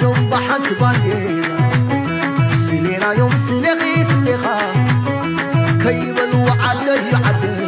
تغنيتم بحنت بانديرا سلينا يوم سليقي سليخا كيبل وعلي عديخا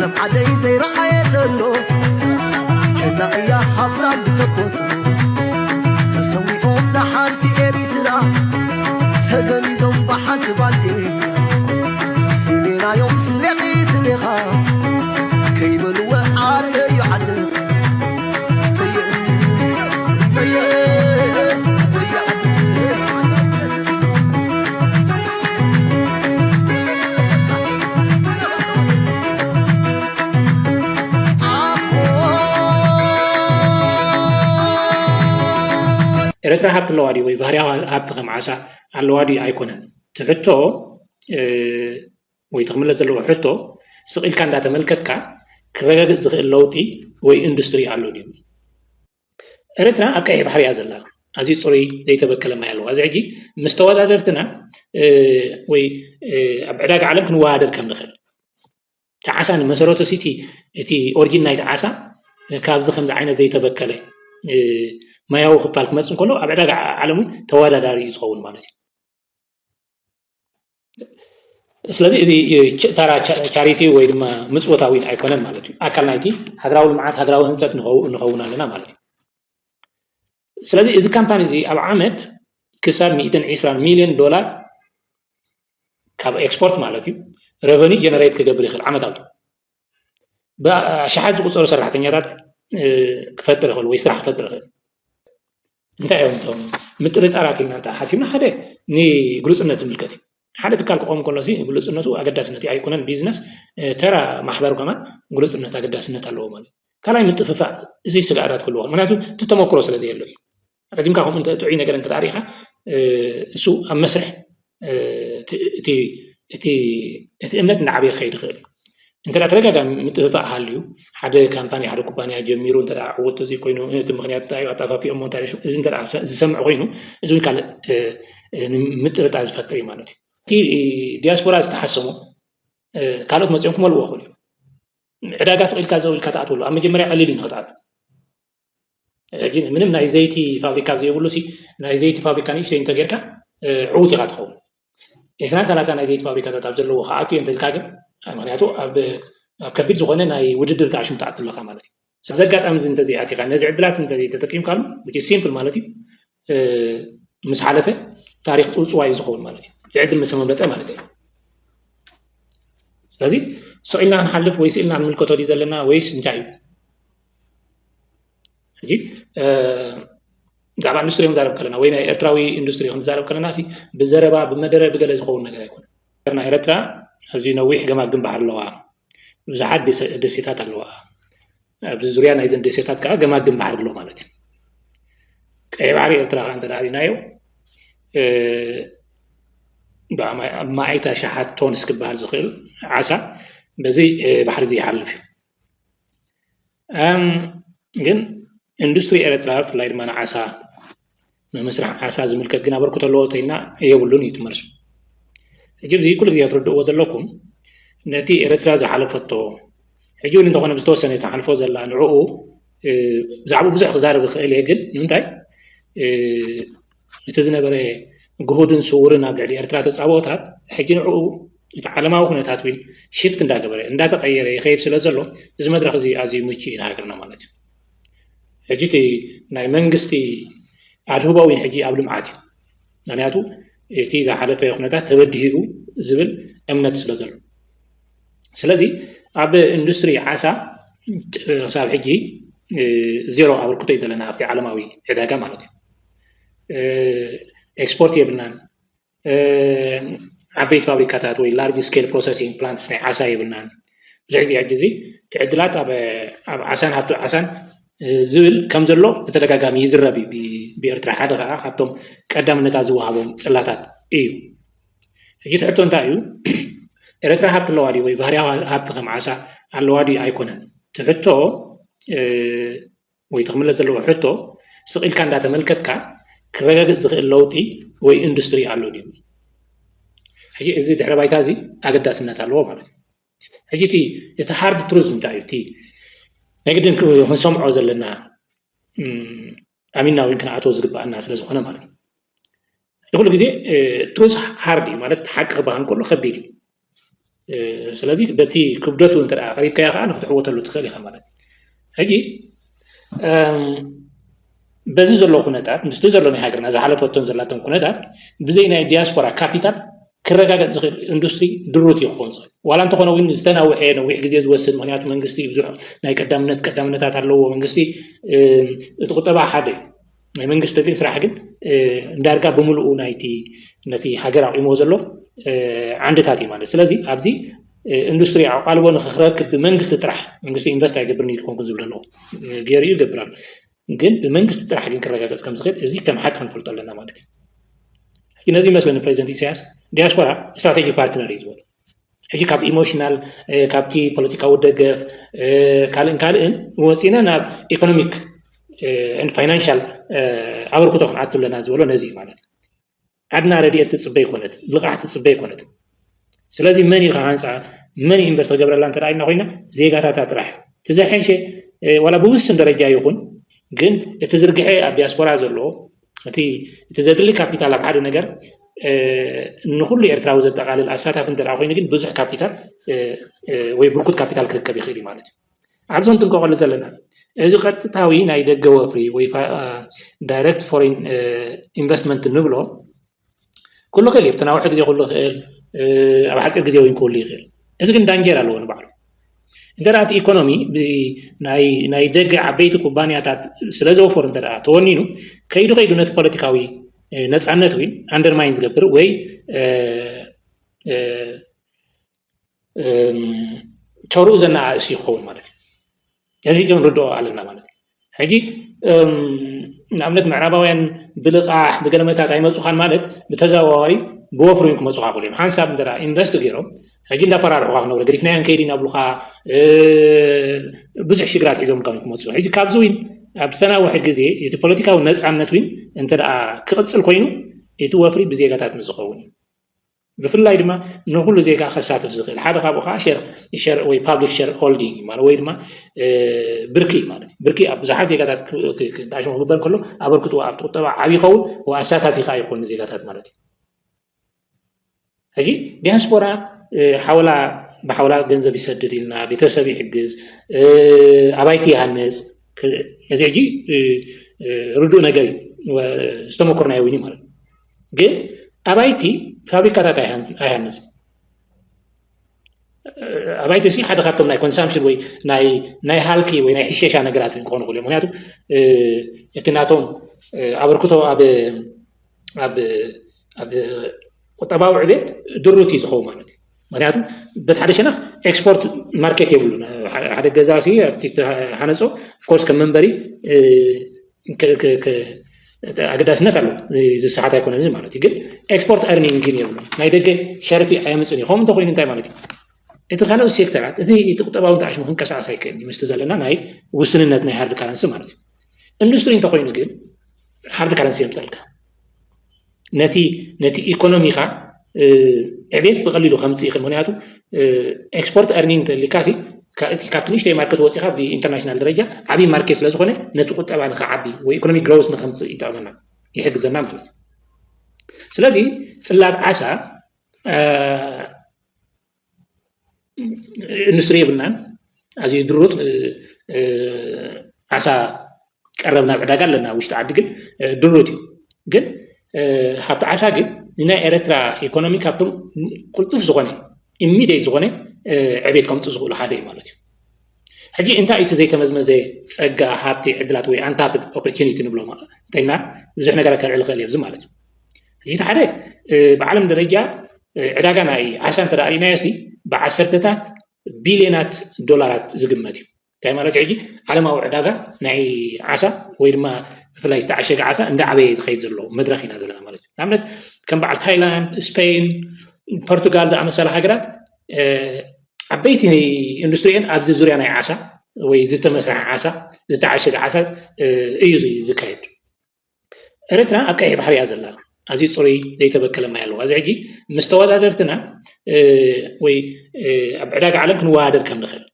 لم عدي زي رعاية اللو كنا يا حفظان بتفوتو تسوي أمنا حانتي إريتنا تغني زنب حانت بالدي سلينا يوم سليقي سليخا كيبل وعالي يعلق ኤርትራ ሃብት ኣለዋዲ ወይ ባህርያዊ ሃብቲ ከም ዓሳ ኣለዋዲ ኣይኮነን ትሕቶ ወይ ትኽምለት ዘለዎ ሕቶ ስቂልካ እንዳተመልከትካ ክረጋገፅ ዝኽእል ለውጢ ወይ ኢንዱስትሪ ኣሎ ድዩ ኤርትራ ኣብ ቀይሕ ባሕሪ እያ ዘላ ኣዝዩ ፅሩይ ዘይተበከለ ማይ ኣለዋ እዚ ሕጂ ምስ ተወዳደርትና ወይ ኣብ ዕዳጋ ዓለም ክንወዳደር ከም ንኽእል እቲ ዓሳ ንመሰረቱ ሲቲ እቲ ኦሪጂን ናይቲ ዓሳ ካብዚ ከምዚ ዓይነት ዘይተበከለ ማያዊ ክፋል ክመፅእ እንከሎ ኣብ ዕዳጋ ዓለም ተወዳዳሪ ዝኸውን ማለት እዩ ስለዚ እዚ ተራ ቻሪቲ ወይ ድማ ምፅወታዊ ኣይኮነን ማለት እዩ ኣካል ናይቲ ሃገራዊ ልምዓት ሃገራዊ ህንፀት ንኸውን ኣለና ማለት እዩ ስለዚ እዚ ካምፓኒ እዚ ኣብ ዓመት ክሳብ 120 ሚልዮን ዶላር ካብ ኤክስፖርት ማለት እዩ ረቨኒ ጀነሬት ክገብር ይኽእል ዓመታዊ ብኣሽሓት ዝቁፀሩ ሰራሕተኛታት ክፈጥር ይኽእል ወይ ስራሕ ክፈጥር ይኽእል እንታይ እዮም እቶም ምጥርጣራት ኢልና ሓሲብና ሓደ ንግሉፅነት ዝምልከት እዩ ሓደ ትካል ክቆም ከሎሲ ግሉፅነቱ ኣገዳስነት ኣይኮነን ቢዝነስ ተራ ማሕበር ከማ ግሉፅነት ኣገዳስነት ኣለዎ ማለት ካልኣይ ምጥፍፋእ እዚ ስጋኣታት ክህልዎ ምክንያቱ እቲ ተመክሮ ስለዘየሎ እዩ ቀዲምካ ከምኡ ጥዑይ ነገር እንተጣሪኻ እሱ ኣብ መስርሕ እቲ እምነት ንዓበየ ክኸይድ ይኽእል እዩ እንተዳ ተረጋጋሚ ምጥፍፋእ ሃልዩ ሓደ ካምፓኒ ሓደ ኩባንያ ጀሚሩ እንተዳ ዕውት እዚ ኮይኑ እቲ ምክንያት እንታይ ኣጣፋፊኦም እንታይ እዚ እንተዳ ዝሰምዕ ኮይኑ እዚ እውን ካልእ ምጥርጣር ዝፈጥር እዩ ማለት እዩ እቲ ዲያስፖራ ዝተሓሰሙ ካልኦት መፅኦም ክመልዎ ይኽእሉ እዩ ዕዳጋ ስቂልካ ዘው ኢልካ ተኣትወሉ ኣብ መጀመርያ ቀሊል እዩ ንኽትኣቱ ምንም ናይ ዘይቲ ፋብሪካ ዘይብሉ ሲ ናይ ዘይቲ ፋብሪካ ንእሽተይ እንተጌርካ ዕውት ኢኻ ትኸውን 20-30 ናይ ዘይቲ ፋብሪካታት ኣብ ዘለዎ ከኣቱ እየ እንተኢልካ ግን ምክንያቱ ኣብ ከቢድ ዝኾነ ናይ ውድድር ተዓሽም ተኣቱ ኣለካ ማለት እዩ ዘጋጣሚ እዚ እንተዘይኣቲኻ ነዚ ዕድላት እንተተጠቂምካሉ ሲምፕል ማለት እዩ ምስ ሓለፈ ታሪክ ፅውፅዋ እዩ ዝኸውን ማለት እዩ ዝዕድል ምስ መምረጠ ማለት እዩ ስለዚ ስኢልና ክንሓልፍ ወይ ስኢልና ንምልከቶ ድዩ ዘለና ወይስ እንታይ እዩ ሕጂ ብዛዕባ ኢንዱስትሪ ክንዛረብ ከለና ወይ ናይ ኤርትራዊ ኢንዱስትሪ ክንዛረብ ከለና ብዘረባ ብመደረ ብገለ ዝኸውን ነገር ኣይኮነን ናይ ኤርትራ ኣዝዩ ነዊሕ ገማግም ባሕሪ ኣለዋ ብዙሓት ደሴታት ኣለዋ ኣብዚ ዙርያ ናይዘን ደሴታት ከዓ ገማግም ባሕሪ ኣሎ ማለት እዩ ቀይ ባሕሪ ኤርትራ ከዓ እንተዳሪናዮ ማይታ ሸሓት ቶን እስክበሃል ዝኽእል ዓሳ በዚ ባሕሪ እዚ ይሓልፍ እዩ ግን ኢንዱስትሪ ኤርትራ ብፍላይ ድማ ንዓሳ ንመስርሕ ዓሳ ዝምልከት ግን ኣበርክቶ ኣለዎ እንተኢልና የብሉን እዩ ትመልሱ ሕጂ እዚ ኩሉ ግዜ ትርድእዎ ዘለኩም ነቲ ኤርትራ ዝሓለፈቶ ሕጂ እውን እንተኾነ ብዝተወሰነ ተሓልፎ ዘላ ንዕኡ ብዛዕባ ብዙሕ ክዛረብ ይኽእል እየ ግን ንምንታይ እቲ ዝነበረ ግሁድን ስውርን ኣብ ልዕሊ ኤርትራ ተፃወታት ሕጂ ንዕኡ እቲ ዓለማዊ ኩነታት ውን ሽፍት እንዳገበረ እንዳተቀየረ ይኸይድ ስለ ዘሎ እዚ መድረክ እዚ ኣዝዩ ምቹ እዩ ንሃገርና ማለት እዩ ሕጂ እቲ ናይ መንግስቲ ኣድህቦ ውን ሕጂ ኣብ ልምዓት እዩ ምክንያቱ እቲ ዝሓለፈ ኩነታት ተበዲሂኡ ዝብል እምነት ስለ ዘሎ ስለዚ ኣብ ኢንዱስትሪ ዓሳ ክሳብ ሕጂ ዜሮ ኣበርክቶ እዩ ዘለና ኣብቲ ዓለማዊ ዕዳጋ ማለት እዩ ኤክስፖርት የብልናን ዓበይቲ ፋብሪካታት ወይ ላርጅ ስኬል ፕሮሰሲንግ ፕላንትስ ናይ ዓሳ የብልናን ብዙሕ ግዜ ትዕድላት ኣብ ዓሳን ሃብቲ ዓሳን ዝብል ከም ዘሎ ብተደጋጋሚ ይዝረብ ብኤርትራ ሓደ ከዓ ካብቶም ቀዳምነታት ዝወሃቦም ፅላታት እዩ ሕጂ ትሕቶ እንታይ እዩ ኤርትራ ሃብቲ ኣለዋ ድዩ ወይ ባህርያዊ ሃብቲ ከም ዓሳ ኣለዋ ድዩ ኣይኮነን ትሕቶ ወይ ትኽምለት ዘለዎ ሕቶ ስቂልካ እንዳተመልከትካ ክረጋገፅ ዝኽእል ለውጢ ወይ ኢንዱስትሪ ኣሎ ድዩ ሕጂ እዚ ድሕረ ባይታ እዚ ኣገዳስነት ኣለዎ ማለት እዩ ሕጂ እቲ ሃርድ ትሩዝ እንታይ እዩ እቲ ናይ ግድን ክንሰምዖ ዘለና ኣሚንና ወይ ክንኣትዎ ዝግባአና ስለ ዝኾነ ማለት እዩ ኩሉ ግዜ ትሩዝ ሃርድ እዩ ማለት ሓቂ ክበሃል ከሎ ከቢድ እዩ ስለዚ በቲ ክብደቱ እንተ ቀሪብካዮ ከዓ ንክትዕወተሉ ትኽእል ኢኻ ማለት ሕጂ በዚ ዘሎ ኩነታት ምስቲ ዘሎ ናይ ሃገርና ዝሓለፈቶን ዘላቶም ኩነታት ብዘይ ናይ ዲያስፖራ ካፒታል ክረጋገፅ ዝኽእል ኢንዱስትሪ ድሩት ይኸውን ዝኽእል ዋላ እንተኾነ እውን ዝተናውሐ ነዊሕ ግዜ ዝወስድ ምክንያቱ መንግስቲ ብዙሕ ናይ ቀዳምነታት ኣለዎ መንግስቲ እቲ ቁጠባ ሓደ ናይ መንግስቲ ግን ስራሕ ግን እንዳርጋ ብምሉኡ ነቲ ሃገር ኣቂሞ ዘሎ ዓንድታት እዩ ማለት ስለዚ ኣብዚ ኢንዱስትሪ ኣቃልቦ ንክረክብ ብመንግስቲ ጥራሕ መንግስቲ ኢንቨስት ኣይገብርኒ ኢልኩምኩን ዝብል ኣለዎ ገይሩ ይገብር ኣሎ ግን ብመንግስቲ ጥራሕ ግን ክረጋገፅ ከም ዝኽእል እዚ ከም ሓቂ ክንፈልጦ ኣለና ማለት እዩ ነዚ ይመስለኒ ፕሬዚደንት ኢሳያስ ዲያስፖራ ስትራቴጂክ ፓርትነር እዩ ዝበሉ ሕጂ ካብ ኢሞሽናል ካብቲ ፖለቲካዊ ደገፍ ካልእን ወፂና ናብ ኢኮኖሚክ ፋይናንሻል ኣበርክቶ ክንኣቱ ኣለና ዝበሎ ነዚ እዩ ማለት ዓድና ረድኤት ትፅበ ይኮነት ልቕዓት ትፅበ ይኮነት ስለዚ መን ኢልካ ሃንፃ መን ኢንቨስት ክገብረላ እንተ ኢልና ኮይና ዜጋታት ጥራሕ ትዘሐሸ ዋላ ብውስን ደረጃ ይኹን ግን እቲ ዝርግሐ ኣብ ዲያስፖራ ዘለዎ እቲ ዘድሊ ካፒታል ኣብ ሓደ ነገር ንኩሉ ኤርትራዊ ዘጠቃልል ኣሳታፍ እንተ ኮይኑ ግን ብዙሕ ካፒታል ወይ ብርኩት ካፒታል ክርከብ ይኽእል እዩ ማለት እዩ ኣብዚ ንጥንቀቐሉ ዘለና እዚ ቀጥታዊ ናይ ደገ ወፍሪ ወይ ዳይሬክት ፎሬን ኢንቨስትመንት ንብሎ ኩሉ ክእል እዩ ተናውሒ ግዜ ኩሉ ክእል ኣብ ሓፂር ግዜ ወይ ክህሉ ይኽእል እዚ ግን ዳንጀር ኣለዎ ንባዕሉ እንተ እቲ ኢኮኖሚ ናይ ደገ ዓበይቲ ኩባንያታት ስለ ዘወፈሩ እንተ ተወኒኑ ከይዱ ነቲ ፖለቲካዊ ነፃነት ወይ ኣንደርማይን ዝገብር ወይ ቸርኡ ዘናእስ ይኸውን ማለት እዩ እዚ ንርድኦ ኣለና ማለት እዩ ሕጂ ንኣብነት ምዕራባውያን ብልቓሕ ብገለመታት ኣይመፁኻን ማለት ብተዘዋዋሪ ብወፍሩ ክመፁኻ ክእሉ እዮም ሓንሳብ እንተ ኢንቨስት ገይሮም ሕጂ እንዳፈራርሑኻ ክነብሩ ገዲፍናዮን ከይዲ ናብሉኻ ብዙሕ ሽግራት ሒዞም ክመፁ ሕጂ ካብዚ እውን ኣብ ዝተናውሐ ግዜ እቲ ፖለቲካዊ ነፃነት እውን እንተ ክቕፅል ኮይኑ እቲ ወፍሪ ብዜጋታት ንዝኸውን እዩ ብፍላይ ድማ ንኩሉ ዜጋ ከሳትፍ ዝኽእል ሓደ ካብኡ ከዓ ሸር ወይ ፓብሊክ ሸር ሆልዲንግ ማለት ወይ ድማ ብርኪ ማለት ብርኪ ኣብ ብዙሓት ዜጋታት ክተኣሽሙ ክግበር ከሎ ኣበርክቶ ኣብቲ ቁጠባ ዓብዪ ይኸውን ወኣሳታፊ ከዓ ይኮኑ ዜጋታት ማለት እዩ ሕጂ ዲያስፖራ ሓውላ ብሓውላ ገንዘብ ይሰድድ ኢልና ቤተሰብ ይሕግዝ ኣባይቲ ይሃንፅ እዚ ሕጂ ርዱእ ነገር እዩ ዝተመኮርናዮ እውን ማለት ግን ኣባይቲ ፋብሪካታት ኣይሃንፅም ኣባይቲ ሲ ሓደ ካብቶም ናይ ኮንሳምፕሽን ወይ ናይ ሃልኪ ወይ ናይ ሕሸሻ ነገራት ክኾኑ ክእሉ እዮም ምክንያቱ እቲ ናቶም ኣበርክቶ ኣብ ቁጠባዊ ዕቤት ድሩት እዩ ዝኸውን ማለት እዩ ምክንያቱ በቲ ሓደ ሸነኽ ኤክስፖርት ማርኬት የብሉ ሓደ ገዛ ሲ ኣብቲ ሓነፆ ኦፍኮርስ ከም መንበሪ ኣገዳስነት ኣሎ ዝስሓት ኣይኮነ እዚ ማለት እዩ ግን ኤክስፖርት ኤርኒንግ ግን የብሉ ናይ ደገ ሸርፊ ኣየምፅን እዩ ከምኡ እንተኮይኑ እንታይ ማለት እዩ እቲ ካልኦት ሴክተራት እቲ ቁጠባዊ ተዓሽሙ ክንቀሳቀስ ኣይክእልን እዩ ምስቲ ዘለና ናይ ውስንነት ናይ ሃርድ ካረንሲ ማለት እዩ ኢንዱስትሪ እንተኮይኑ ግን ሃርድ ካረንሲ የምፀልካ ነቲ ኢኮኖሚኻ ዕቤት ብቐሊሉ ከምፅእ ይኽእል ምክንያቱ ኤክስፖርት ኤርኒንግ ተሊካሲ ካብቲ ንእሽተይ ማርኬት ወፂኻ ብኢንተርናሽናል ደረጃ ዓብዪ ማርኬት ስለ ዝኾነ ነቲ ቁጠባ ንክዓቢ ወይ ኢኮኖሚክ ግሮውስ ንከምፅእ ይጠቕመና ይሕግዘና ማለት እዩ ስለዚ ፅላት ዓሳ ኢንዱስትሪ የብልናን ኣዝዩ ድሩት ዓሳ ቀረብ ናብ ዕዳጋ ኣለና ውሽጢ ዓዲ ግን ድሩት እዩ ግን ሃብቲ ዓሳ ግን ننا إرترا إيكونومي كابتم قلت في زغنة إميدي زغنة عبيد كم تزغل حدا مالتي حجي أنت أيت زي تمزمزة سجى حابتي عدلات وي أنت أبد opportunity نبلو ما تينا بزحنا قالك العلاقة اللي بزم مالتي حجي تحدي بعالم درجة عدانا أي عشان ترى ناسي بعشرتات بليونات دولارات زقمتي تاي مالك حجي على ما عدانا نعي عسى ويرما فلا يستعشق عسى عند عبيد خير زلوا مدرخين هذا مالتي عملت كم بعد تايلاند سبين البرتغال ده مثلا حاجات عبيتي اندستريان أبز زوريانا عسى ويزت مسح عسى زت عشق عسى أيزي زكايد رتنا أبكي بحري أزلا عزيز صري زي تبكل ما يلو أزعجي مستوى درتنا وي أبعدك عالم كن وادر كم دخل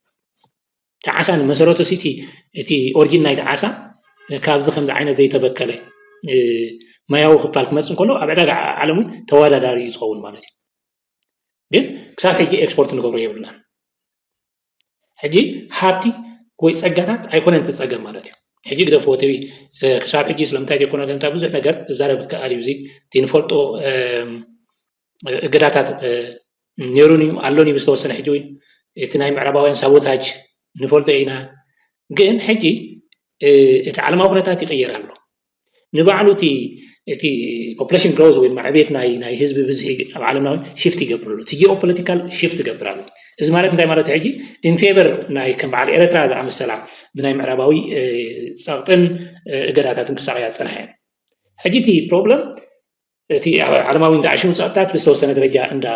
تعسى مسروتو سيتي تي أورجين نايت عسى كابز خمس عينه زي تبكله ما يوقف فالك مثلا كله أبعدك عالمي توالى داري يسخون مالتي ግን ክሳብ ሕጂ ኤክስፖርት ንገብሮ የብልና ሕጂ ሃብቲ ወይ ፀጋታት ኣይኮነን ትፀገም ማለት እዩ ሕጂ ግደፎትዊ ክሳብ ሕጂ ስለምንታይ ዘይኮነ ገንታ ብዙሕ ነገር እዛረብ ከኣል እዩ ትንፈልጦ እገዳታት ነይሩን እዩ ኣሎን እዩ ብዝተወሰነ ሕጂ ወይ እቲ ናይ ምዕራባውያን ሳቦታጅ ንፈልጦ ኢና ግን ሕጂ እቲ ዓለማዊ ኩነታት ይቕየር ኣሎ ንባዕሉ እቲ population growth ወይ ማዕቤት ናይ ህዝቢ ብዝሒ ኣብ ዓለምና ሽፍት ይገብርሉ እቲ ጂኦፖለቲካል ሽፍት ይገብራሉ እዚ ማለት እንታይ ማለት ሕጂ ኢን ፌቨር ናይ ከም በዓል ኤርትራ ዝኣመሰላ ብናይ ምዕራባዊ ፀቕጥን እገዳታትን ክሳቅያ ፀንሐ ሕጂ እቲ ፕሮብለም እቲ ዓለማዊ እንተዓሽሙ ፀቕጥታት ብዝተወሰነ ደረጃ እንዳ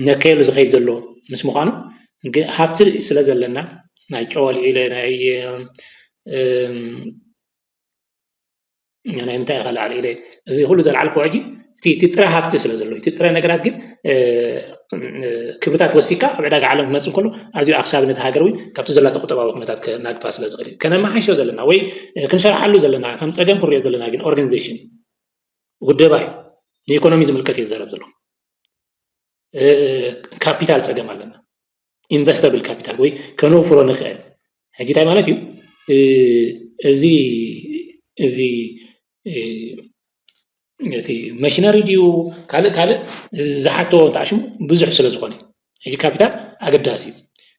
ነከየሉ ዝኸይድ ዘሎ ምስ ምዃኑ ሃብቲ ስለ ዘለና ናይ ጨወል ኢለ ናይ أنا إمتى خلى على إليه زي كله زي العلق واجي تترى هابتي سلا زلوا تترى نقرات جد كبتات وسيكا بعدك عالم مسؤول كله عايز أخشاب نتهاجروي كابتن زلنا تقطع وكمتات كناق فاصلة صغيرة كان ما حيشوا زلنا وي كن شرح حلو زلنا فهم سجن كوريا زلنا جن organization ودبي economy ملكتي زلنا زلوا capital سجن مالنا investable capital وي كانوا فرون خير هجي تاي مالتيو زي يعني ماشينري ديو كاله زحاتو تعشم بزح سلا زخوني هيجي كابيتال اقداسي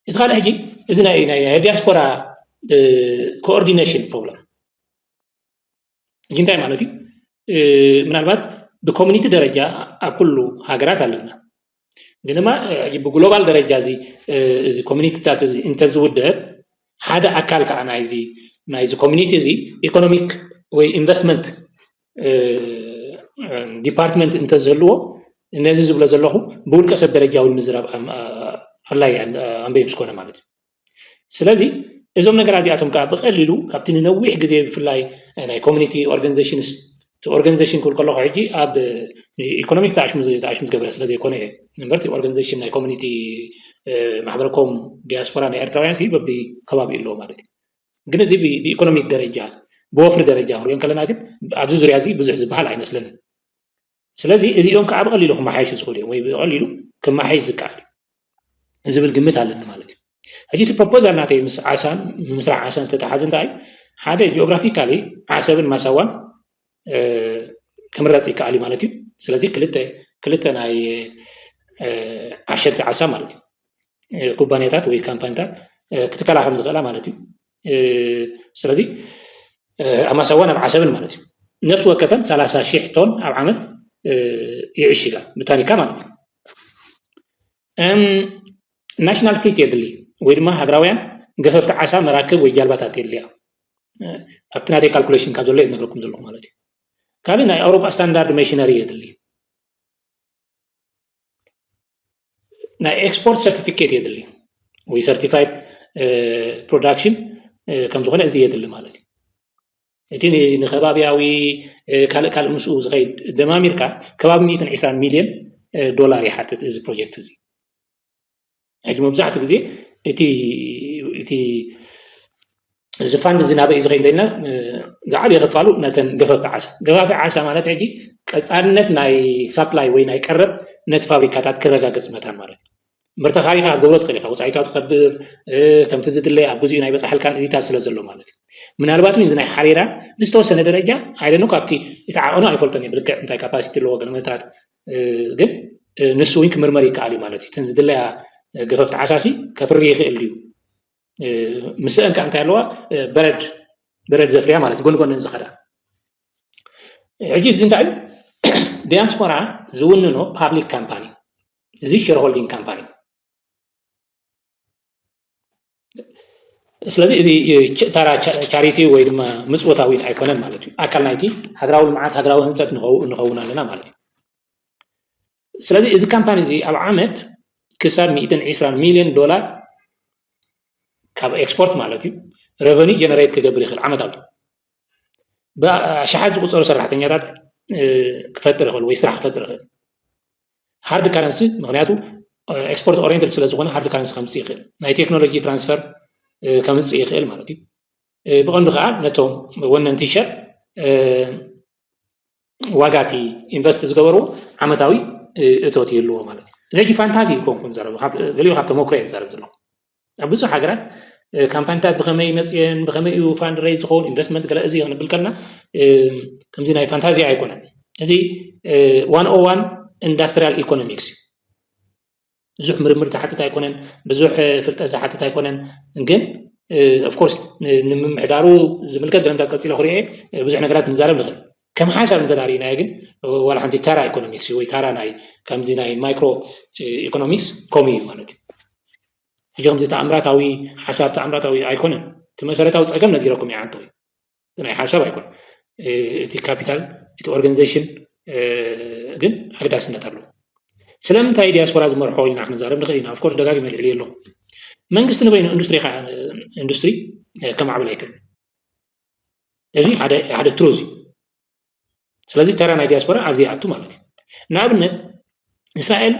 يتخال هيجي اذن اي دياسبورا كوردينيشن بروبلم جنتاي مالتي ምናልባት በኮሚኒቲ ደረጃ አኩሉ ሀገራት አለና ግንማ በግሎባል ደረጃ እዚ ኮሚኒቲ ታት እዚ እንተዝውደብ ሓደ አካል ካና ናይዚ ኮሚኒቲ እዚ ኢኮኖሚክ ወይ ኢንቨስትመንት ዲፓርትመንት እንተዘልዎ እነዚህ ዝብለ ዘለኹ ብውልቀ ሰብ ደረጃውን ምዝራብ አላይ አንበይብስ ኮነ ማለት ስለዚህ እዞም ነገራት እዚኣቶም ከዓ ብቐሊሉ ካብቲ ንነዊሕ ግዜ ብፍላይ ናይ ኮሚኒቲ ኦርጋናይዜሽን ኩል ከለኹ ሕጂ ኣብ ኢኮኖሚክ ተኣሽሙ ዝገብረ ስለ ዘይኮነ እየ እምበርቲ ኦርጋናይዜሽን ናይ ኮሚኒቲ ማሕበረኮም ዲያስፖራ ናይ ኤርትራውያን በቢ ከባቢ ኣለዎ ማለት እዩ ግን እዚ ብኢኮኖሚክ ደረጃ بوفر درجة هوريان كلنا كده عبد الزريازي بزح زبها لا يمثلنا. سلازي إذا يوم كعب قليله ما حيش زخوري ويقليله كم ما حيش زكالي. إذا بالجمة على النمالك. هجيت البروبوزال ناتي مسرع عسان تتحازن داي. هذا جغرافيكالي عسبن ما سوا كمرة كالي مالتي. سلازي كلته ناي عشرة عسام مالتي. كوبانيتات ويكامبانيتات كتكلا خمس غلا مالتي. سلازي أما سوانا بعسبن مالتي نفس وقتاً 30,000 طن أو عمد يعيشها بتاني كمان ناشنال فليت يدلي ويدما هجراويان قففت عسى مراكب وجالبات اللي أبتنا دي كالكوليشن كذولي نقولكم ذلك مالتي كابينا أوروبا ستاندرد ماشينري يدلي نا إكسبورت سيرتيفيكيت يدلي وي سيرتيفايد برودكشن كم زغنا زي يدلي مالتي إتيني نخبابياوي كال مسؤول زغيد دماميركا كباب 120 مليون دولار يحطت إز بروجكت زي هجم مبزعت زي إتي زفان الزنابة إزغيد لنا زعل يغفالو نتن قفف عسى مالت عجي كسارنت ناي سابلاي وين ناي كرب نت فابريكاتات كرقا قسمتان مالت مرتخاريخا قبرت خليخا وصعيتها تخبر كم تزيد اللي أبوزي ناي بس حل كان إذا تاسل زلوا مالتي من هالباتو إنزنا حريرة بستوصل درجة هاي لأنه كابتي يتعاونوا يفولتني بالك أنت كاباسيتي اللي هو قلنا تات جن نسوين كمرمري كعلي مالتي تنزيد اللي قففت عساسي كفريخ الليو مسألة كأنت اللي برد زفريا مالتي قون نزخدا عجيب زين دياسبورا زوننو public company زي shareholding company ስለዚህ እዚ ታራ ቻሪቲ ወይ ድማ ምጽወታዊ ኣይኮነን ማለት እዩ ኣካል ናይቲ ሃገራዊ ልምዓት ሃገራዊ ህንፀት ንኸውን ኣለና ማለት እዩ ስለዚህ እዚ ካምፓኒ እዚ ኣብ ዓመት ክሳብ 120 ሚልዮን ዶላር ካብ ኤክስፖርት ማለት እዩ ረቨኒ ጀነሬት ክገብር ይኽእል ዓመታዊ ብኣሽሓት ዝቁፀሩ ሰራሕተኛታት ክፈጥር ይኽእል ወይ ስራሕ ክፈጥር ይኽእል ሃርድ ካረንሲ ምክንያቱ ኤክስፖርት ኦሪየንትድ ስለ ዝኾነ ሃርድ ካረንሲ ከምፅእ ይኽእል ናይ ቴክኖሎጂ ትራንስፈር ከምፅእ ይኽእል ማለት እዩ ብቐንዱ ከዓ ነቶም ወነንቲ ሸር ዋጋቲ ኢንቨስት ዝገበርዎ ዓመታዊ እቶት ይህልዎ ማለት እዩ እዚ ፋንታዚ ይኮንኩን ዘረብ ገሊኡ ካብ ተሞክሮ እየ ዝዛረብ ዘለኹ ኣብ ብዙሕ ሃገራት ካምፓኒታት ብኸመይ መፅአን ብኸመይ እዩ ፋንድ ሬይዝ ዝኸውን ኢንቨስትመንት ገለ እዚ ክንብል ከለና ከምዚ ናይ ፋንታዚ ኣይኮነን እዚ 101 ኢንዳስትሪያል ኢኮኖሚክስ እዩ ብዙሕ ምርምር ዝሓትት ኣይኮነን ብዙሕ ፍልጠት ዝሓትት ኣይኮነን ግን ኦፍ ኮርስ ንምምሕዳሩ ዝምልከት ገለምታት ቀፂለ ክሪአ ብዙሕ ነገራት ንዛረብ ንኽእል ከም ሓሳብ እንተዳሪእናዮ ግን ዋላ ሓንቲ ታራ ኢኮኖሚክስ ወይ ታራ ናይ ከምዚ ናይ ማይክሮ ኢኮኖሚክስ ከምኡ እዩ ማለት እዩ ሕጂ ከምዚ ተኣምራታዊ ሓሳብ ተኣምራታዊ ኣይኮነን እቲ መሰረታዊ ፀገም ነጊረኩም እየ ዓንተ ወይ ናይ ሓሳብ ኣይኮነን እቲ ካፒታል እቲ ኦርጋናይዜሽን ግን ኣገዳስነት ኣለዎ ስለምንታይ ዲያስፖራ ዝመርሖ ኢልና ክንዛረብ ንኽእል ኢና ኦፍኮርስ ደጋጊመ ልዕልየ ኣለኹ መንግስቲ ንበይኑ ኢንዱስትሪ ከማዕብል ኣይክእልን እዚ ሓደ ትሩዝ እዩ ስለዚ ተራ ናይ ዲያስፖራ ኣብዚ ይኣቱ ማለት እዩ ንኣብነት እስራኤል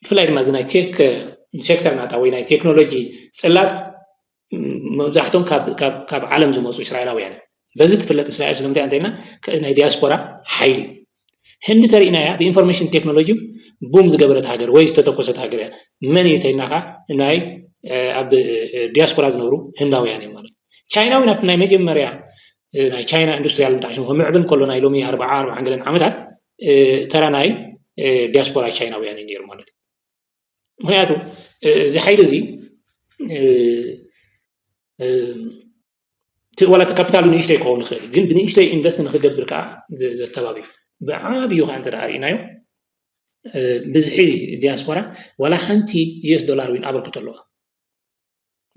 ብፍላይ ድማ እዚ ናይ ቴክ ሴክተር ናታ ወይ ናይ ቴክኖሎጂ ፅላት መብዛሕቶም ካብ ዓለም ዝመፁ እስራኤላውያን በዚ ትፍለጥ እስራኤል ስለምንታይ እንተይና ናይ ዲያስፖራ ሓይሊ እዩ ህንዲ ተሪእናያ ብኢንፎርሜሽን ቴክኖሎጂ ቡም ዝገበረት ሃገር ወይ ዝተተኮሰት ሃገር እያ መን እዩ ተይናኻ ናይ ኣብ ዲያስፖራ ዝነብሩ ህንዳውያን እዮም ማለት ቻይናዊ ናብቲ ናይ መጀመርያ ናይ ቻይና ኢንዱስትሪያል እንታሕሽሙ ከምዕብል ከሎ ናይ ሎሚ 40 ገለን ዓመታት ተራ ናይ ዲያስፖራ ቻይናውያን እዩ ነይሩ ማለት እዩ ምክንያቱ እዚ ሓይሊ እዚ ዋላ ካፒታሉ ንእሽተይ ክኸውን ይኽእል ግን ብንእሽተይ ኢንቨስት ንክገብር ከዓ ዘተባብዩ ብዓብዩ ከዓ እንተ ዳሪእናዮ ብዝሒ ዲያስፖራ ዋላ ሓንቲ ዩኤስ ዶላር ውን ኣበርክቶ ኣለዋ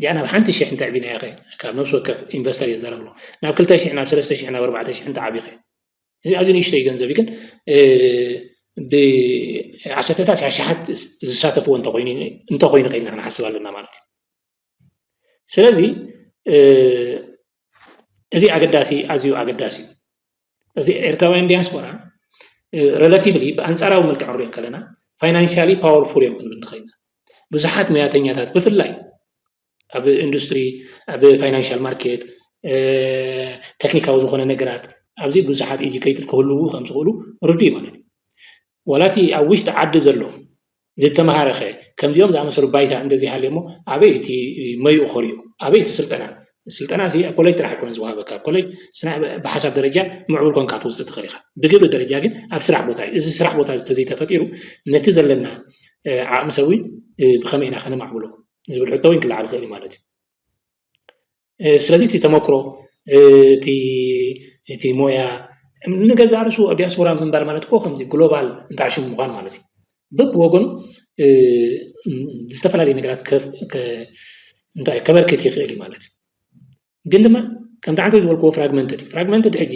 ያ ናብ ሓንቲ ሽሕ እንተዕቢና ኢኸ ካብ ነብሲ ወከፍ ኢንቨስተር እየ ዝዛረብ ኣለኹ ናብ 2,000 ናብ 3,000 ናብ 4,000 እንተዓቢኸ ኣዝዩ ንእሽተይ ገንዘብ ግን ብዓሰርተታት ሽሓት ዝሳተፍዎ እንተኮይኑ ኸኢልና ክንሓስብ ኣለና ማለት እዩ ስለዚ እዚ ኣገዳሲ ኣዝዩ ኣገዳሲ እዩ እዚ ኤርትራውያን ዲያስፖራ ሬላቲቭሊ ብኣንጻራዊ መልክዕ ንሪኦ ከለና ፋይናንሻሊ ፓወርፉል እዮም ክንብል ንኽእል ኢና ብዙሓት ሞያተኛታት ብፍላይ ኣብ ኢንዱስትሪ ኣብ ፋይናንሻል ማርኬት ቴክኒካዊ ዝኾነ ነገራት ኣብዚ ብዙሓት ኤጁኬትድ ክህልው ከም ዝኽእሉ ርዱእ ማለት እዩ ወላቲ ኣብ ውሽጢ ዓዲ ዘሎ ዝተመሃረኸ ከምዚኦም ዝኣመሰሉ ባይታ እንደዚ ሃልዮ እሞ ኣበይ እቲ መይኡ ኸሪኡ ኣበይ እቲ ስልጠና እዚ ኣብ ኮሌጅ ጥራሕ ኣይኮነን ዝወሃበካ ኣብ ኮሌጅ ብሓሳብ ደረጃ ምዕቡል ኮንካ ትውፅእ ትኽእል ኢኻ ብግብሪ ደረጃ ግን ኣብ ስራሕ ቦታ እዩ እዚ ስራሕ ቦታ ተዘይተፈጢሩ ነቲ ዘለና ዓቕሚ ሰብ ብኸመይ ኢና ከነማዕብሎ ዝብል ሕቶ እውን ክለዓል ክእል ማለት እዩ ስለዚ እቲ ተመክሮ እቲ ሞያ ንገዛ ርእሱ ኣብ ዲያስፖራ ምንባር ማለት እኮ ከምዚ ግሎባል እንተዓሽሙ ምዃን ማለት እዩ በብወገኑ ዝተፈላለዩ ነገራት እንታይ ከበርክት ይኽእል እዩ ማለት እዩ ግን ድማ ከምቲ ዓንተ ዝበልክዎ ፍራግመንትድ ሕጂ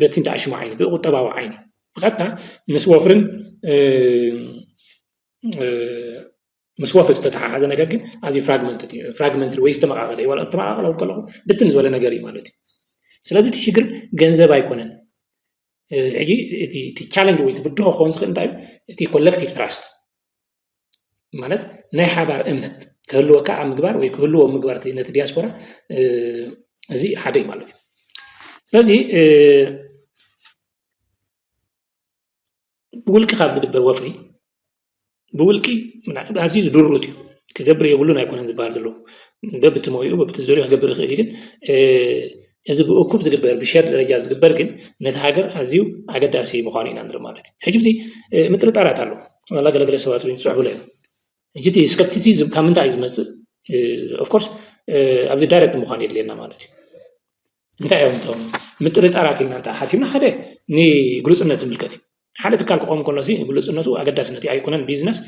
በቲ እንተዓሽሙ ዓይኒ ብቁጠባዊ ዓይኒ ብቐጥታ ምስ ወፍርን ምስ ወፍሪ ዝተተሓሓዘ ነገር ግን ኣዝዩ ፍራግመንትድ ወይ ዝተመቃቐለ እዩ ተመቃቐለ ከለኹ ብትን ዝበለ ነገር እዩ ማለት እዩ ስለዚ እቲ ሽግር ገንዘብ ኣይኮነን ሕጂ እቲ ቻለንጅ ወይ ትብድሆ ክኸውን ዝኽእል እንታይ እዩ እቲ ኮሌክቲቭ ትራስት ማለት ናይ ሓባር እምነት ክህልወካ ኣብ ምግባር ወይ ክህልዎ ምግባር ነቲ ዲያስፖራ እዚ ሓደ እዩ ማለት እዩ ስለዚ ብውልቂ ካብ ዝግበር ወፍሪ بولكي من عزيز دروتي كجبر يقولون يكون عند بارزلو دبت مويو بتزوري هجبر خيرين إذا بأكوب زجبر بشر رجال زجبر جن نتهاجر عزيو عقد داسي مخانين عند المالك حجب زي مثل طارات له والله قال سوات وين صعب له جدي سكبتيسيزم كم من تعيز مس of course أبزي دايركت مخانين لنا مالك أنت يوم توم مثل طارات لنا أنت حسيبنا هذا ني جلوس الناس ملكتي حالة كان قوم كنا سي جلوس الناس وعقد داسنتي أيقونن بيزنس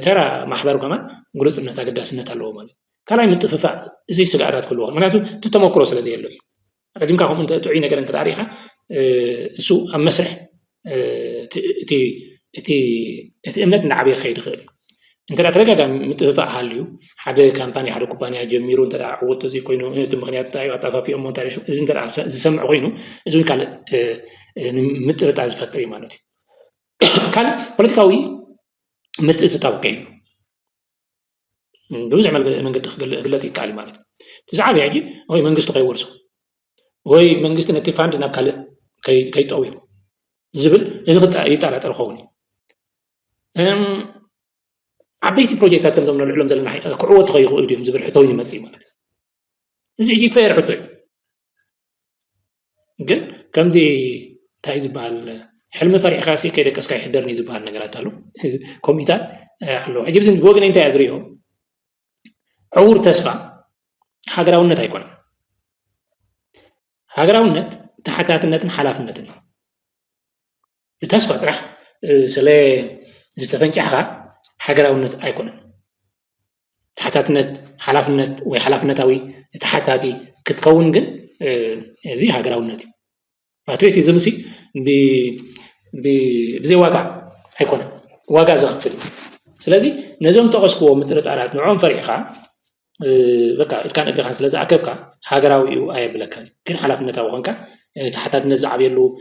ترى محبر كمان جلوس الناس عقد داسنت الله مالك كلا يمتفق زي سجارات كلها مناتو تتمكروا سلزي اللي قديم كهم أنت تعين كذا أنت تاريخه سوء مسرح تي أمنت نعبي خير خير أنت لا ترجع متفق حاليو حدا كامباني حدا كوباني جميرو أنت عودت زي كوينو تمخنيات تاعي وتعرف في أمون تاريخ إذا أنت سمع كوينو إذا كان متر تعرف فترة مالتي كان بوليتيكاوي متر تتوقعين بوزع من قد قلتي كالي مالك تزعل يجي هو من قصته غيورسو هو من قصته نتفاهم دنا كله كي تقوي زبل إذا كنت يتعرض الخوني عبيتي بروجكتات كم ضمن العلوم زلنا حي كعوة تغير قديم زبل حطوني مسي مالك إذا يجي فير حطوي جن كم زي تايز بال حلم فريق خاصي كده كسكاي يحضرني زبال نقرات له كوميتات حلو عجيب زين بوجن أنت أزريهم عور تسفى هاجراونت أيقون هاجراونت تحتاتنت حلافنت تسفى راح سلا زتفنج حقا هاجراونت أيقون تحتاتنت حلافنت وحلافنتاوي تحتاتي كتكون جن زي هاجراونت فاتريتي زمسي بزي واقع أيقون واقع زخفلي سلازي نزوم تقصكو مترت أرات نوعهم فريقها بقى كان أقرأ خمسة لازم أكبر حجراوي وآية بلكان كن حلف نتاو خنكا تحتاج نزع بيلو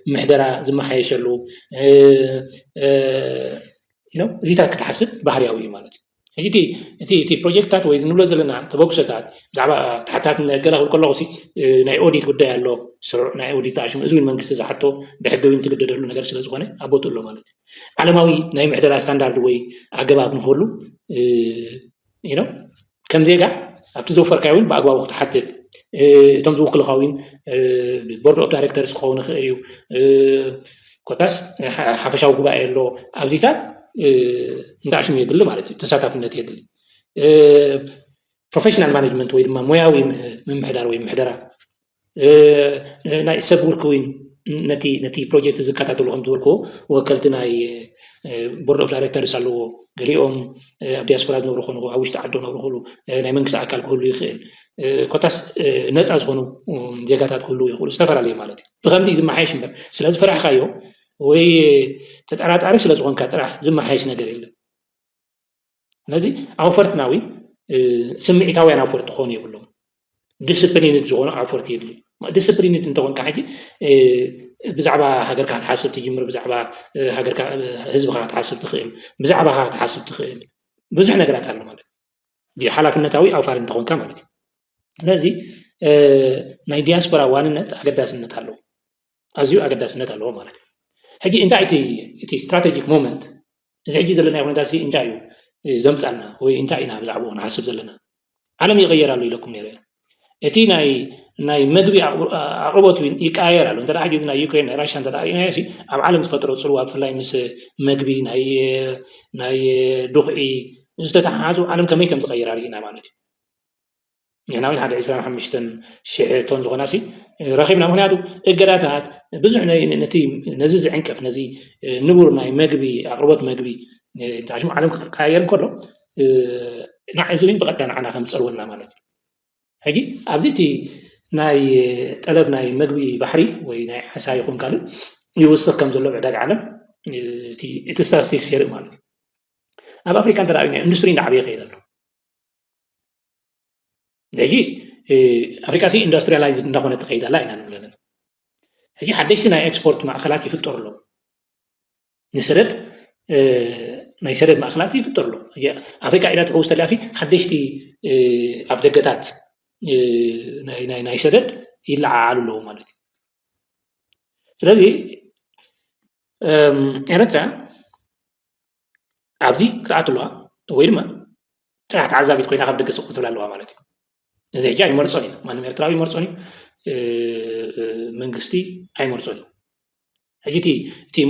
محدرة زي ما حيشلو زيتك تحسب بحرياوي مالتي هجي تي بروجكتات وإذا نلوز لنا تبوكسات زعما تحتاج نقرأ كل قصي ناي أوديت قدها له سر ناي أوديت عشان إزوين من قصة حتى بحجوين تقدر له نقدر سلسلة زغنة أبوت له مالتي علماوي ناي محدرة ستاندرد وي عجبها بنقوله كم زيجا أبتزوفر كاوين بأقوى وقت حتى تمزوق الخاوين بورد أوف دايركتورز خاون خيريو كوتاس حفشاو قبائل له أبزيتات ندعشم يدل مالتي تساتف النت يدل بروفيشنال مانجمنت ويد ما موياوي من محدار وي محدرة ناي سبور كوين نتي بروجكت زكاة لهم دوركو وكلتنا بورد أوف دايركتورز على قريهم دياسبورا نورو خونو عويش تعدو نورو خلو ناي منكس أكل كله يخيل كوتاس ناس أزغنو جاكاتات كله يقول استفر عليه مالتي بغمزي زي ما حيش مبر سلاز فرح خايو وي تتعرض عرش سلاز غون كاتراح زي ما حيش نقر إلا لازي عوفرت ناوي سمعي تاوي أنا عوفرت خوني يقولون ديسبلينيت زغون عوفرت يدلي ديسبلينيت انت غون كحاجي بزعبا هاجر كات حاسب تجمر بزعبا هاجر حزب كات حاسب تخيل بزعبا كات حاسب تخيل بزح نقرات على مالك دي حالة النتاوي أو فارن تكون كاملة لذي ناي دياسبورا واننت أقداسنت هالو أزيو أقداسنت هالو مالك هجي إنت إتي strategic moment إذا هجي زلنا يوم داسي إنت أيو زمت عنا وإنت أينا بزعبونا حاسب زلنا عالم يغير له لكم يرى إتي ناي مدوي عقبات يكاير له ترى حاجة ناي يوكرين راشان ترى يعني شيء عالم فترة صلوا في الله مس مدوي ناي دخئي نستطيع عالم كم يكمل تغير علينا مالتي يعني نحن هذا إسلام حمشتن شيء زغناسي رخيبنا هنا الجراتات بزعنا نتي نزز عنك في نزي نبور ناي مجبي عقبات مجبي تعشم عالم كاير كله نعزين بقدر عنا 5 أولنا مالتي هجي أبزيتي ناي طلب ناي مجبي بحري وناي حساي يكون كله يوصل كم زلوا بعد عالم تستاسي سير مالتي أب أفريقيا ترى يعني إندستري نعبي خير دهي أفريقيا سي إندستريالايز نكون تخيل لا إننا نقولنا هجي حدشنا إكسبورت مع خلاكي في التورلو نسرد نيسرد مع خلاصي في التورلو هجي أفريقيا إذا تقول تلاسي حدشتي أفدقتات نيسرد إلا عالو مالتي سلذي أنا ترى أبزي كأتلوها وين ما تحت عذاب يتكوين أخذ دقة سقط ولا لوا مالتي زي جاي مرسوني ما نمرتراوي مرسوني من قستي هاي مرسوني هجيتي تي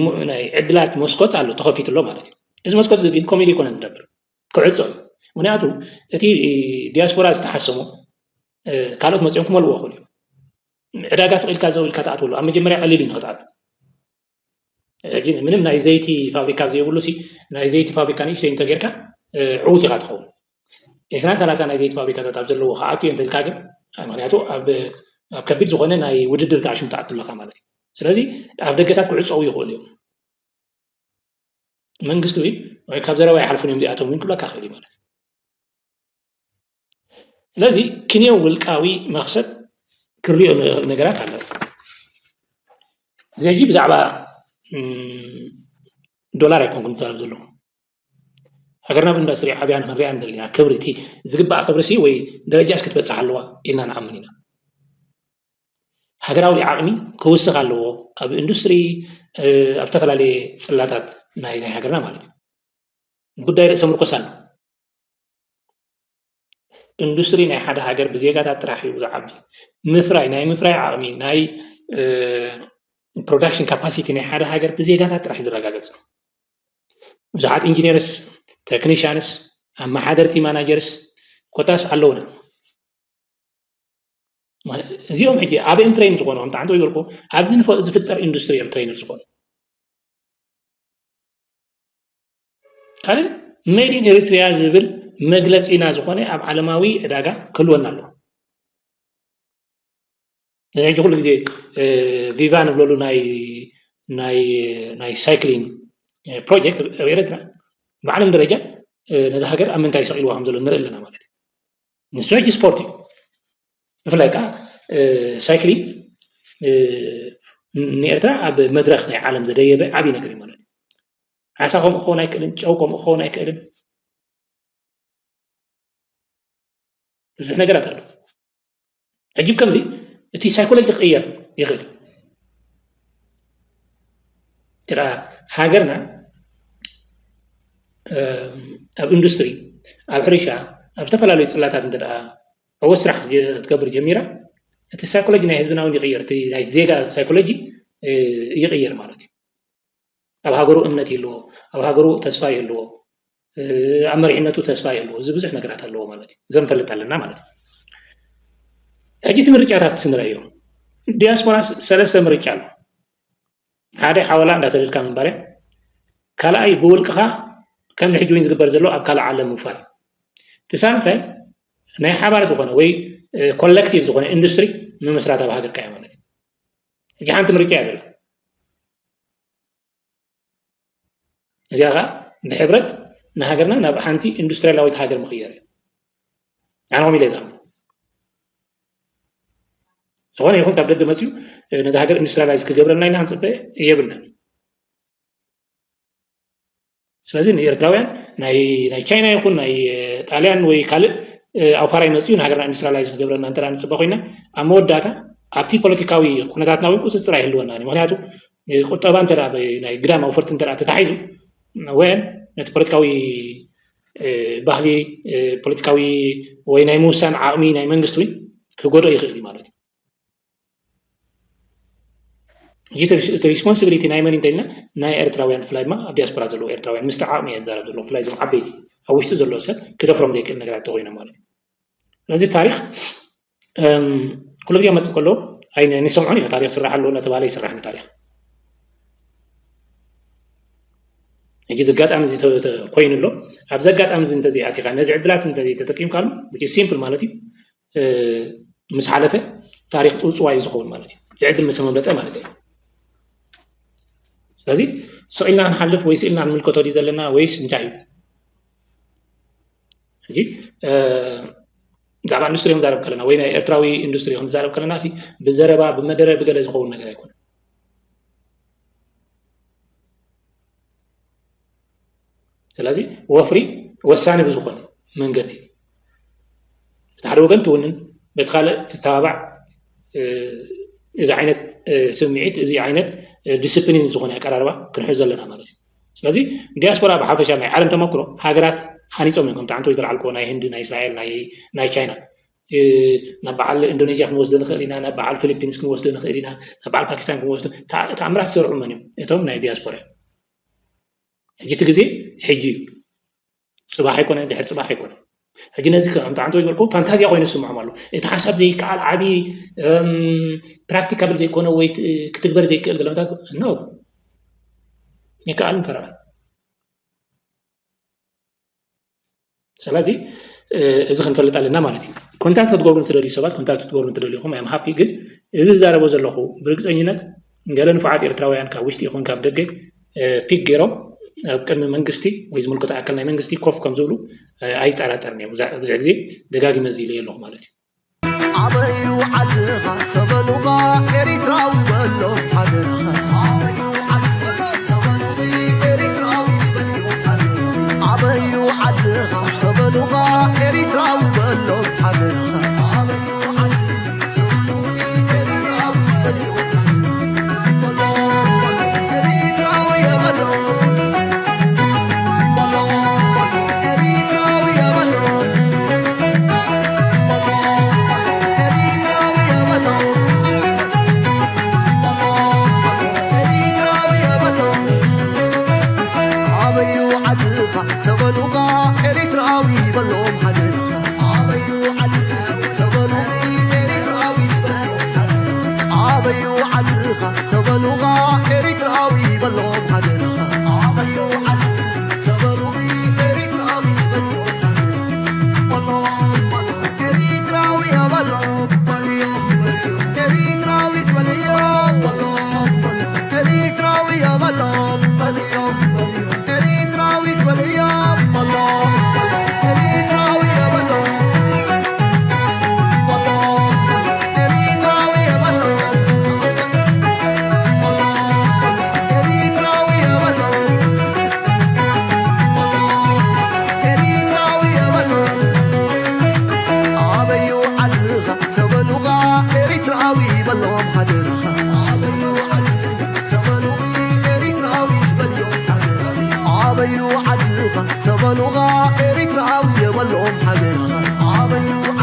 عدلات مسكوت على تخفيت اللو مالتي إذا مسكوت زي كوميدي كنا ندبر كعصون ونعتو تي دياسبورا استحسمو كانت مسيونكم ولا وخلي عداقاس الكازو الكاتاتو أما جمرة قليلين قطعات ምንም ናይ ዘይቲ ፋብሪካ ዘይብሉ ሲ ናይ ዘይቲ ፋብሪካ ንእሽተይ እንተጌርካ ዕውት ኢኻ ትኸውን 20-30 ናይ ዘይቲ ፋብሪካታት ኣብ ዘለዎ ከዓ ኣትዮ እንተልካ ግን ምክንያቱ ኣብ ከቢድ ዝኾነ ናይ ውድድር ተዓሽም ተኣትለካ ማለት እዩ ስለዚ ኣብ ደገታት ክዕፀው ይኽእሉ እዮም መንግስቲ ወይ ካብ ዘረባ ይሓልፉን እዮም እዚኣቶም ግን ክብለካ ክእል ማለት ስለዚ ክንየው ውልቃዊ መክሰብ ክሪኦ ነገራት ኣለዉ እዚ ብዛዕባ دولار يكون كنت صار بزلو هاجرنا بالإندستري عبيان خريان دلنا كبرتي زقبة خبرسي وي درجة أسكت بس حلوة إلنا نعملنا هاجراوي عقمي كوس خلوه أب إندستري أبتكر عليه سلاتات ناي هاجرنا مالي قد داير سمر قسان إندستري ناي حدا هاجر بزيادة تراحي وزعبي مفراي عقمي ناي production capacity نه هذا هاجر بزيادات راح يزرقاقص بزحات engineers technicians اما حضرتي managers كوتاس علونا زيوم حجي ابين ترين زغونو انت عنده يقولكو ابزن زفتر اندستري ام ترينر زغون قال ميد ان اريتريا زبل مغلص اينا زغونه اب عالماوي اداغا كلونا له يعني كل جزء فيفان بلولو ناي سايكلين بروجكت غيرتنا بعلم درجة نزه هجر أمن تاي سقيل وهم زلون نرى لنا مالتي نسوي سبورتي فلاكا سايكلين نيرتنا أب مدرخنا عالم زدية بعبي نكري مالتي عساهم أخونا يكلم شوكم أخونا يكلم بس إحنا قرأت أجيب كم زي تي سايكولوجي غير يغير ترى هاجرنا اب اندستري اب حريشة اب تفلالو يصلاتات ندرا او سرح تكبر جميره تي سايكولوجي ناي حزبنا يغير تي ناي زيغا سايكولوجي يغير مالتي اب هاغرو امنت يلو اب هاغرو تسفا يلو امريحنتو تسفا يلو زبزح نغرات الله مالتي زنفلطالنا مالتي أجيت مرجعات سنرايو دياسبورا سلسلة مرجعات هذا حوالا عند سلسلة كامل بارة كلا أي بولكها كم زح جوين زقبر زلوا أب كلا عالم مفار تسان ساي ناي حبارة زخونة وي كولكتيف زخونة إندستري من مسرات بهاجر كيامانة جهان تمرجعات زلا جاها بحبرت نهاجرنا نبحانتي إندستري لاوي تهاجر مخيرة أنا عمي لازم سواء يكون تبدأ دمسيو نزهجر إندستريالايز كجبرنا إلى هنسبة يبلنا سلازين يرتاوين ناي تشاينا يكون ناي طاليان ويكال أو فراي مسيو نهجرنا إندستريالايز كجبرنا أنت هنسبة خوينا أمود داتا أبتي بوليتيكاوي كنا داتنا وين كوس تسرع هلونا يعني مهنياتو كنت أبان ترى ناي جرام أو فرتن ترى تتحيزو وين نت بوليتيكاوي بحلي بوليتيكاوي وين ناي موسان عامي ناي منجستوين كجورة يخلي مالتي جيت responsibility ناي مرين تيلنا ناي إرتراويان فلايما دياسبورا زلو إرتراويان مستعمي ينزل زلو فلايزم عبيدي هوشتو زلو سر كده from ذيك النجارات توينا مالتي لذي تاريخ كل بدي أمسك كله هاي نسمعني تاريخ سرح له نتبالي سرحنا تاريخ يجي زقات أمزي كوين له أبزقات أمزي انتزي عتيقة نزع عدلات انتزي تتقيم كلام which is simple مالتي مش حالفة تاريخ صوصواي زخول مالتي تعدل مسمى بلته مالتي لذي سئلنا نحلف ويسئلنا عن ملكوتو دي زلنا ويس نجايب جي دابا اندستري مزارب كلنا وين ارتراوي اندستري مزارب كلنا سي بزربا بمدره بغل زخول ነገር አይኮን ስለዚህ ወፍሪ ወሳኔ ብዙ መንገድ ታዲያ ወገን ትውንን በተካለ ተታባዕ إذا عينت سمعت إذا عينت ديسيبلين زخون يقرروا كنحوز لنا مالتي ስለዚህ ዲያስፖራ ብሓፈሻ ናይ ዓለም ተመክሮ ሃገራት ሃኒፆም እዮም ታንቶ ይተላልኮ ናይ ህንድ ናይ እስራኤል ናይ ቻይና ናብ በዓል ኢንዶኔዥያ ክንወስዶ ንኽእል ኢና ናብ በዓል ፊሊፒንስ ክንወስዶ ንኽእል ኢና ናብ በዓል ፓኪስታን ክንወስዶ ተኣምራት ዝሰርሑ መን እዮም እቶም ናይ ዲያስፖራ ሕጂ እቲ ግዜ ሕጂ እዩ ፅባሕ ኣይኮነ ድሕሪ ፅባሕ ኣይኮነ ሕጂ ነዚ ከምቲ ዓንቶ ይበልኩም ፋንታዝያ ኮይኑ ዝስምዖም ኣሎ እቲ ሓሳብ ዘይከኣል ዓብዪ ፕራክቲካብል ዘይኮነ ወይ ክትግበር ዘይክእል ገለመታት ኖ ይከኣል ንፈረቓ ስለዚ እዚ ክንፈልጥ ኣለና ማለት እዩ ኮንታክት ክትገብሩ ትደልዩ ሰባት ኮንታክት ክትገብሩ ትደልዩኹም ኣም ሃፒ ግን እዚ ዝዛረቦ ዘለኹ ብርግፀኝነት ገለ ንፉዓት ኤርትራውያን ካብ ውሽጢ ይኹን ካብ ደገ ፒክ ገይሮም ኣብ ቅድሚ መንግስቲ ወይ ዝምልከቶ ኣካል ናይ መንግስቲ ኮፍ ከም ዝብሉ ኣይጠራጠርን እዮም ብዙሕ ግዜ ደጋጊመ እዚ ኢለየ ኣለኹ ማለት እዩ ዓበዩ ዓድኻ ተበሉኻ ኤሪትራዊ በሎ ሓገርኻ ዓበዩ ዓድኻ ተበሉኻ ኤሪትራዊ በሎ ሓገርኻ عبيو عدلها تبلغا إريتراوي يبلغم حبيبها عبيو